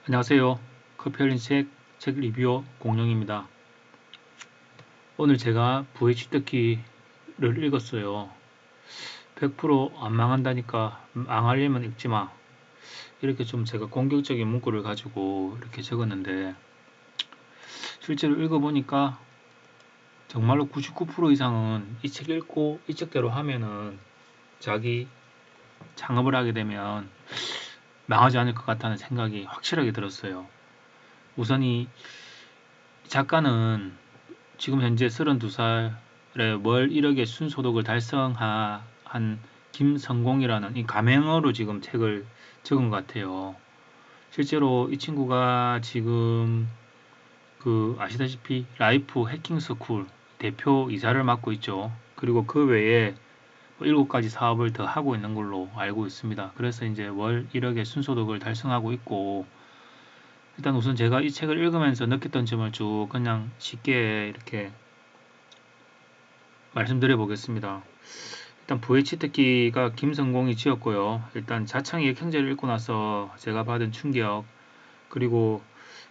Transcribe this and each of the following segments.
안녕하세요. 커피 열린 책 리뷰어 공룡입니다. 오늘 제가 VH뜯기를 읽었어요. 100%안 망한다니까 망하려면 읽지 마. 이렇게 좀 제가 공격적인 문구를 가지고 이렇게 적었는데 실제로 읽어보니까 정말로 99% 이상은 이 책 읽고 이 책대로 하면은 자기 창업을 하게 되면 망하지 않을 것 같다는 생각이 확실하게 들었어요. 우선 이 작가는 지금 현재 32살에 월 1억의 순소득을 달성한 김성공이라는 이 가명어로 지금 책을 적은 것 같아요. 실제로 이 친구가 지금 아시다시피 라이프 해킹 스쿨 대표 이사를 맡고 있죠. 그리고 그 외에 7가지 사업을 더 하고 있는 걸로 알고 있습니다. 그래서 이제 월 1억의 순소득을 달성하고 있고, 일단 우선 제가 이 책을 읽으면서 느꼈던 점을 쭉 그냥 쉽게 이렇게 말씀드려 보겠습니다. 일단 VH뜯기가 김성공이 지었고요. 일단 자창의 형제를 읽고 나서 제가 받은 충격, 그리고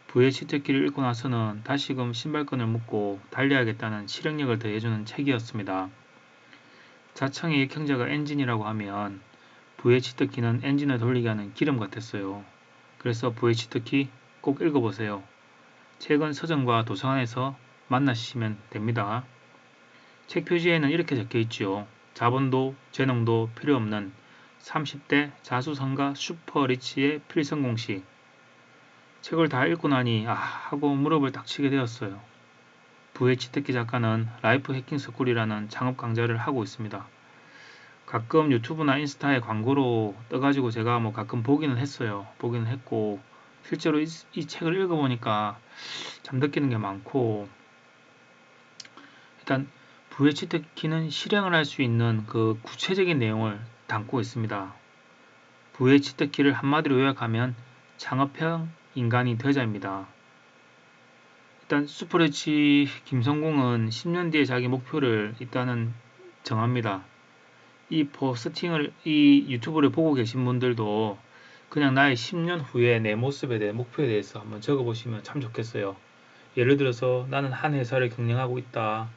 VH뜯기를 읽고 나서는 다시금 신발끈을 묶고 달려야겠다는 실행력을 더해주는 책이었습니다. 자창의 형제가 엔진이라고 하면 VH뜯기는 엔진을 돌리게 하는 기름 같았어요. 그래서 VH뜯기 꼭 읽어보세요. 책은 서점과 도서관에서 만나시면 됩니다. 책 표지에는 이렇게 적혀 있지요. 자본도 재능도 필요 없는 30대 자수성가 슈퍼리치의 필성공식. 책을 다 읽고 나니 하고 무릎을 딱 치게 되었어요. VH뜯기 작가는 라이프 해킹 스쿨이라는 창업 강좌를 하고 있습니다. 가끔 유튜브나 인스타에 광고로 떠가지고 제가 가끔 보기는 했어요. 보기는 했고 실제로 이 책을 읽어보니까 참 느끼는 게 많고, 일단 VH뜯기는 실행을 할 수 있는 그 구체적인 내용을 담고 있습니다. VH뜯기를 한마디로 요약하면 창업형 인간이 되자입니다. 일단 슈퍼리치 김성공은 10년 뒤에 자기 목표를 일단은 정합니다. 이 유튜브를 보고 계신 분들도 그냥 나의 10년 후에 내 모습에 대해 목표에 대해서 한번 적어보시면 참 좋겠어요. 예를 들어서 나는 한 회사를 경영하고 있다.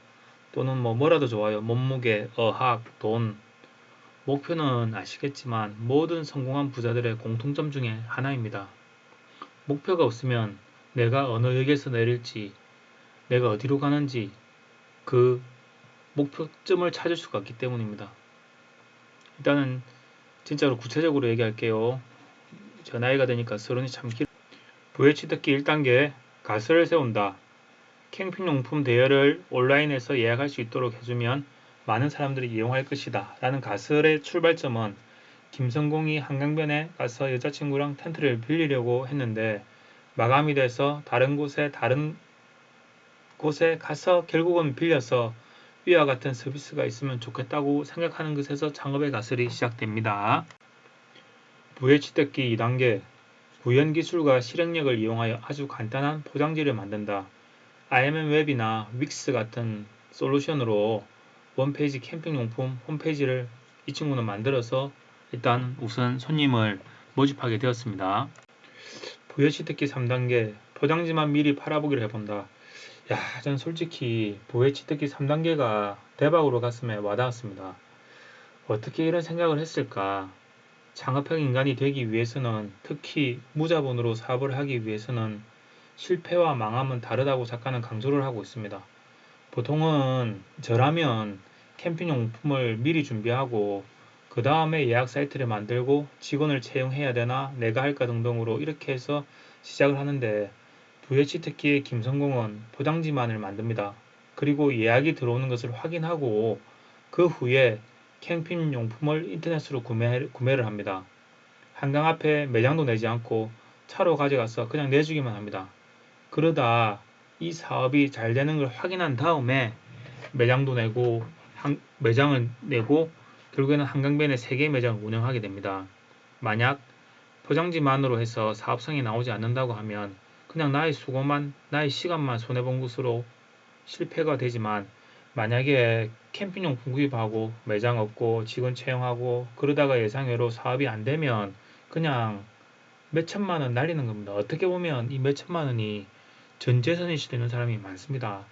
또는 뭐라도 좋아요. 몸무게, 어학, 돈. 목표는 아시겠지만 모든 성공한 부자들의 공통점 중에 하나입니다. 목표가 없으면 내가 어느 역에서 내릴지, 내가 어디로 가는지 그 목표점을 찾을 수가 없기 때문입니다. 일단은 진짜로 구체적으로 얘기할게요. 저 나이가 되니까 서른이 참 길어. VH뜯기 1단계 가설을 세운다. 캠핑용품 대여를 온라인에서 예약할 수 있도록 해주면 많은 사람들이 이용할 것이다 라는 가설의 출발점은 김성공이 한강변에 가서 여자친구랑 텐트를 빌리려고 했는데 마감이 돼서 다른 곳에 가서 결국은 빌려서 위와 같은 서비스가 있으면 좋겠다고 생각하는 것에서 창업의 가설이 시작됩니다. VH뜯기 2단계 구현기술과 실행력을 이용하여 아주 간단한 포장지를 만든다. IMM웹이나 윅스 같은 솔루션으로 원페이지 캠핑용품 홈페이지를 이 친구는 만들어서 일단 우선 손님을 모집하게 되었습니다. VH뜯기 3단계 포장지만 미리 팔아보기를 해본다. 전 솔직히 VH뜯기 3단계가 대박으로 가슴에 와닿았습니다. 어떻게 이런 생각을 했을까? 창업형 인간이 되기 위해서는, 특히 무자본으로 사업을 하기 위해서는 실패와 망함은 다르다고 작가는 강조를 하고 있습니다. 보통은 저라면 캠핑용품을 미리 준비하고 그 다음에 예약 사이트를 만들고 직원을 채용해야 되나 내가 할까 등등으로 이렇게 해서 시작을 하는데, VH특기의 김성공은 포장지만을 만듭니다. 그리고 예약이 들어오는 것을 확인하고 그 후에 캠핑용품을 인터넷으로 구매를 합니다. 한강 앞에 매장도 내지 않고 차로 가져가서 그냥 내주기만 합니다. 그러다 이 사업이 잘 되는 걸 확인한 다음에 매장도 내고 매장을 내고 결국에는 한강변에 3개의 매장을 운영하게 됩니다. 만약 포장지만으로 해서 사업성이 나오지 않는다고 하면 그냥 나의 수고만, 나의 시간만 손해본 것으로 실패가 되지만, 만약에 캠핑용품 구입하고 매장 얻고 직원 채용하고 그러다가 예상외로 사업이 안 되면 그냥 몇 천만 원 날리는 겁니다. 어떻게 보면 이 몇 천만 원이 전 재산일 수도 있는 사람이 많습니다.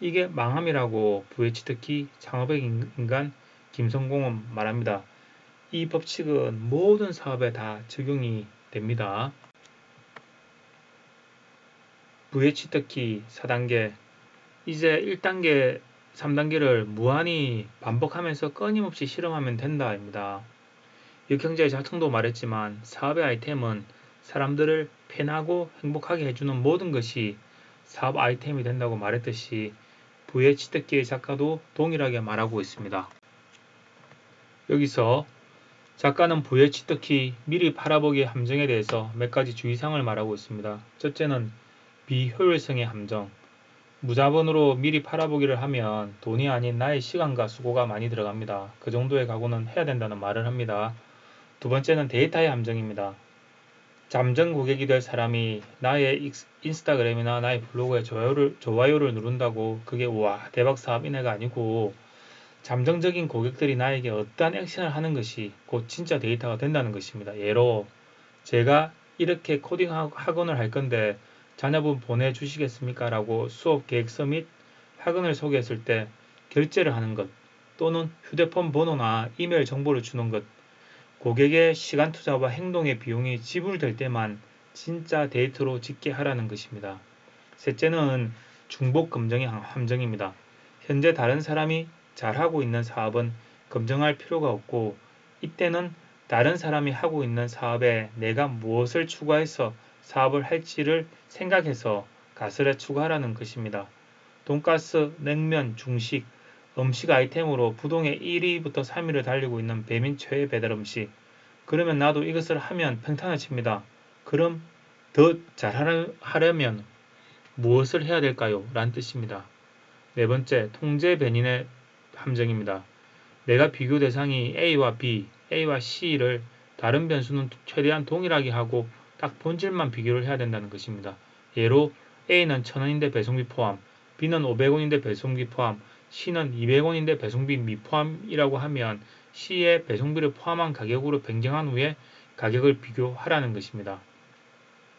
이게 망함이라고 부의치특기 창업의 인간 김성공은 말합니다. 이 법칙은 모든 사업에 다 적용이 됩니다. 부의치특기 4단계 이제 1단계, 3단계를 무한히 반복하면서 끊임없이 실험하면 된다입니다. 역형제의 자청도 말했지만 사업의 아이템은 사람들을 편하고 행복하게 해주는 모든 것이 사업 아이템이 된다고 말했듯이 부의치특기의 작가도 동일하게 말하고 있습니다. 여기서 작가는 부의치특기 미리 팔아보기 함정에 대해서 몇 가지 주의사항을 말하고 있습니다. 첫째는 비효율성의 함정. 무자본으로 미리 팔아보기를 하면 돈이 아닌 나의 시간과 수고가 많이 들어갑니다. 그 정도의 각오는 해야 된다는 말을 합니다. 두 번째는 데이터의 함정입니다. 잠정 고객이 될 사람이 나의 인스타그램이나 나의 블로그에 좋아요를 누른다고 그게 와 대박 사업 이네가 아니고 잠정적인 고객들이 나에게 어떠한 액션을 하는 것이 곧 진짜 데이터가 된다는 것입니다. 예로 제가 이렇게 코딩 학원을 할 건데 자녀분 보내주시겠습니까? 라고 수업 계획서 및 학원을 소개했을 때 결제를 하는 것 또는 휴대폰 번호나 이메일 정보를 주는 것 고객의 시간 투자와 행동의 비용이 지불될 때만 진짜 데이터로 집계 하라는 것입니다. 셋째는 중복 검증의 함정입니다. 현재 다른 사람이 잘하고 있는 사업은 검증할 필요가 없고 이때는 다른 사람이 하고 있는 사업에 내가 무엇을 추가해서 사업을 할지를 생각해서 가설에 추가하라는 것입니다. 돈가스, 냉면, 중식, 음식 아이템으로 부동의 1위부터 3위를 달리고 있는 배민 최애 배달 음식. 그러면 나도 이것을 하면 평탄을 칩니다. 그럼 더 잘하려면 무엇을 해야 될까요? 라는 뜻입니다. 네 번째, 통제 변인의 함정입니다. 내가 비교 대상이 A와 B, A와 C를 다른 변수는 최대한 동일하게 하고 딱 본질만 비교를 해야 된다는 것입니다. 예로 A는 1000원인데 배송비 포함, B는 500원인데 배송비 포함, C는 200원인데 배송비 미포함이라고 하면 C의 배송비를 포함한 가격으로 변경한 후에 가격을 비교하라는 것입니다.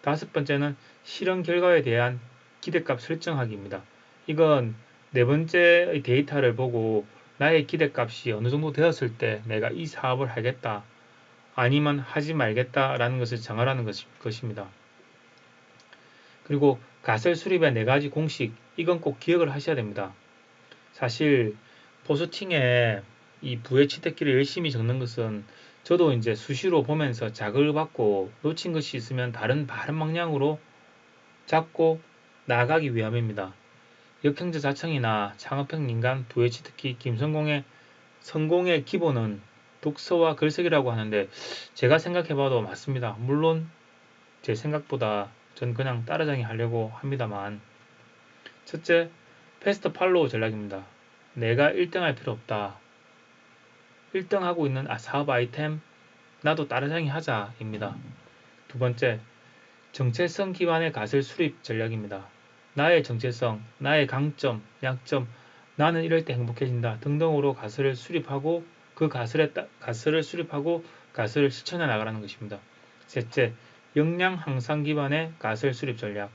다섯 번째는 실험 결과에 대한 기대값 설정하기입니다. 이건 네 번째의 데이터를 보고 나의 기대값이 어느 정도 되었을 때 내가 이 사업을 하겠다 아니면 하지 말겠다라는 것을 정하라는 것입니다. 그리고 가설 수립의 네 가지 공식 이건 꼭 기억을 하셔야 됩니다. 사실 포스팅에 이 부의 치트키를 열심히 적는 것은 저도 이제 수시로 보면서 자극을 받고 놓친 것이 있으면 다른 방향으로 잡고 나아가기 위함입니다. 역형제 자청이나 창업형 인간 부의 치트키 김성공의 성공의 기본은 독서와 글쓰기라고 하는데 제가 생각해봐도 맞습니다. 물론 제 생각보다 전 그냥 따라잡기 하려고 합니다만 첫째, 패스트 팔로우 전략입니다. 내가 1등 할 필요 없다. 1등 하고 있는 사업 아이템 나도 따라잡기 하자입니다. 두 번째, 정체성 기반의 가설 수립 전략입니다. 나의 정체성, 나의 강점, 약점, 나는 이럴 때 행복해진다 등등으로 가설을 수립하고 그 가설을 수립하고 가설을 실천해 나가라는 것입니다. 셋째, 역량 향상 기반의 가설 수립 전략.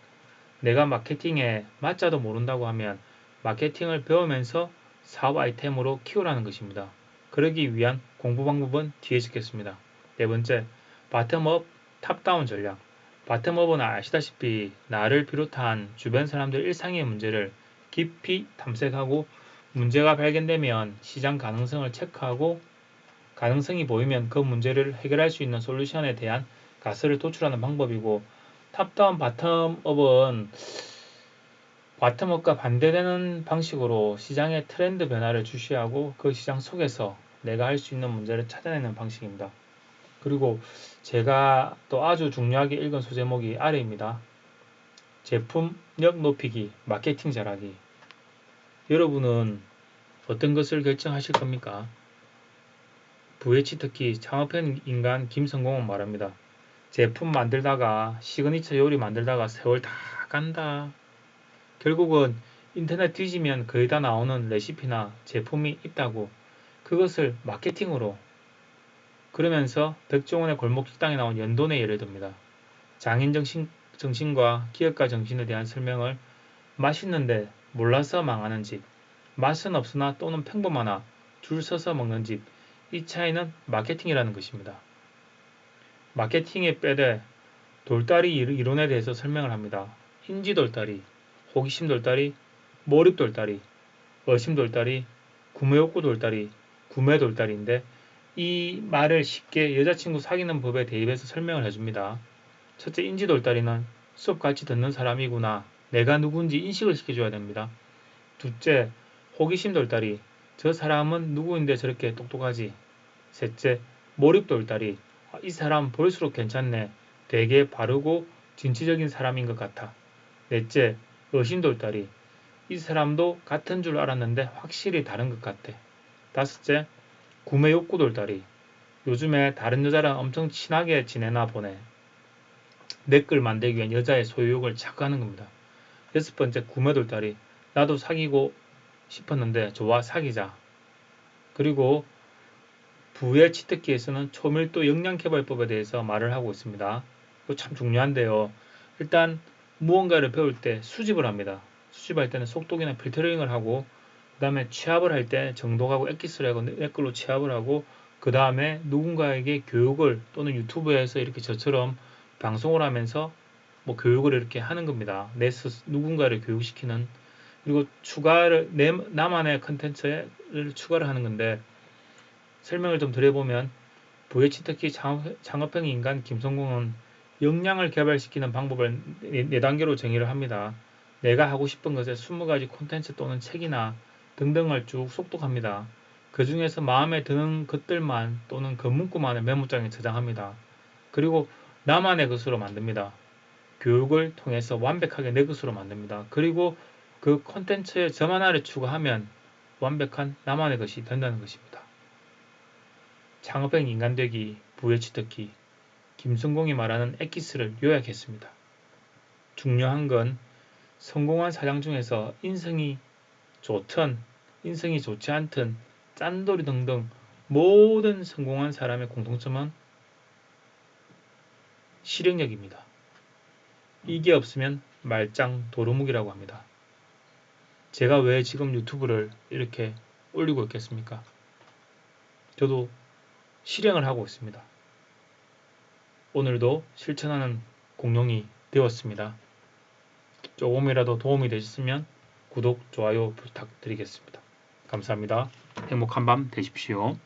내가 마케팅에 맞자도 모른다고 하면 마케팅을 배우면서 사업 아이템으로 키우라는 것입니다. 그러기 위한 공부 방법은 뒤에 적겠습니다. 네 번째, 바텀업, 탑다운 전략. 바텀업은 아시다시피 나를 비롯한 주변 사람들 일상의 문제를 깊이 탐색하고 문제가 발견되면 시장 가능성을 체크하고 가능성이 보이면 그 문제를 해결할 수 있는 솔루션에 대한 가설을 도출하는 방법이고 탑다운 바텀업은 바텀업과 반대되는 방식으로 시장의 트렌드 변화를 주시하고 그 시장 속에서 내가 할 수 있는 문제를 찾아내는 방식입니다. 그리고 제가 또 아주 중요하게 읽은 소제목이 아래입니다. 제품력 높이기, 마케팅 잘하기. 여러분은 어떤 것을 결정하실 겁니까? VH 특히 창업형 인간 김성공은 말합니다. 제품 만들다가 시그니처 요리 만들다가 세월 다 간다. 결국은 인터넷 뒤지면 거의 다 나오는 레시피나 제품이 있다고 그것을 마케팅으로 그러면서 백종원의 골목 식당에 나온 연돈의 예를 듭니다. 장인 정신과 기업가 정신에 대한 설명을 맛있는데 몰라서 망하는 집, 맛은 없으나 또는 평범하나 줄 서서 먹는 집, 이 차이는 마케팅이라는 것입니다. 마케팅의 뼈대 돌다리 이론에 대해서 설명을 합니다. 인지 돌다리, 호기심 돌다리, 몰입 돌다리, 의심 돌다리, 구매 욕구 돌다리, 구매 돌다리인데 이 말을 쉽게 여자친구 사귀는 법에 대입해서 설명을 해줍니다. 첫째, 인지 돌다리는 수업 같이 듣는 사람이구나. 내가 누군지 인식을 시켜줘야 됩니다. 둘째, 호기심 돌다리. 저 사람은 누구인데 저렇게 똑똑하지? 셋째, 몰입 돌다리. 이 사람 볼수록 괜찮네. 되게 바르고 진취적인 사람인 것 같아. 넷째, 의심 돌다리. 이 사람도 같은 줄 알았는데 확실히 다른 것 같아. 다섯째, 구매 욕구 돌다리. 요즘에 다른 여자랑 엄청 친하게 지내나 보네. 내 걸 만들기 위한 여자의 소유욕을 자극하는 겁니다. 여섯 번째, 구매 돌다리. 나도 사귀고 싶었는데 좋아, 사귀자. 그리고 부의 치트키에서는 초밀도 역량개발법에 대해서 말을 하고 있습니다. 이거 참 중요한데요. 일단 무언가를 배울 때 수집을 합니다. 수집할 때는 속독이나 필터링을 하고 그 다음에 취합을 할 때 정독하고 엑기스를 하고 내 걸로 취합을 하고 그 다음에 누군가에게 교육을 또는 유튜브에서 이렇게 저처럼 방송을 하면서 뭐 교육을 이렇게 하는 겁니다. 누군가를 교육시키는 그리고 추가를 나만의 컨텐츠를 추가를 하는 건데 설명을 좀 드려보면 VH 특히 창업형 인간 김성공은 역량을 개발시키는 방법을 4단계로 정의를 합니다. 내가 하고 싶은 것에 20가지 콘텐츠 또는 책이나 등등을 쭉 속독합니다. 그 중에서 마음에 드는 것들만 또는 그 문구만을 메모장에 저장합니다. 그리고 나만의 것으로 만듭니다. 교육을 통해서 완벽하게 내 것으로 만듭니다. 그리고 그 콘텐츠에 점 하나를 추가하면 완벽한 나만의 것이 된다는 것입니다. 창업형 인간되기, 부여치듣기, 김성공이 말하는 엑기스를 요약했습니다. 중요한 건 성공한 사장 중에서 인성이 좋든 인성이 좋지 않든 짠돌이 등등 모든 성공한 사람의 공통점은 실행력입니다. 이게 없으면 말짱 도루묵이라고 합니다. 제가 왜 지금 유튜브를 이렇게 올리고 있겠습니까? 저도 실행을 하고 있습니다. 오늘도 실천하는 공룡이 되었습니다. 조금이라도 도움이 되셨으면 구독, 좋아요 부탁드리겠습니다. 감사합니다. 행복한 밤 되십시오.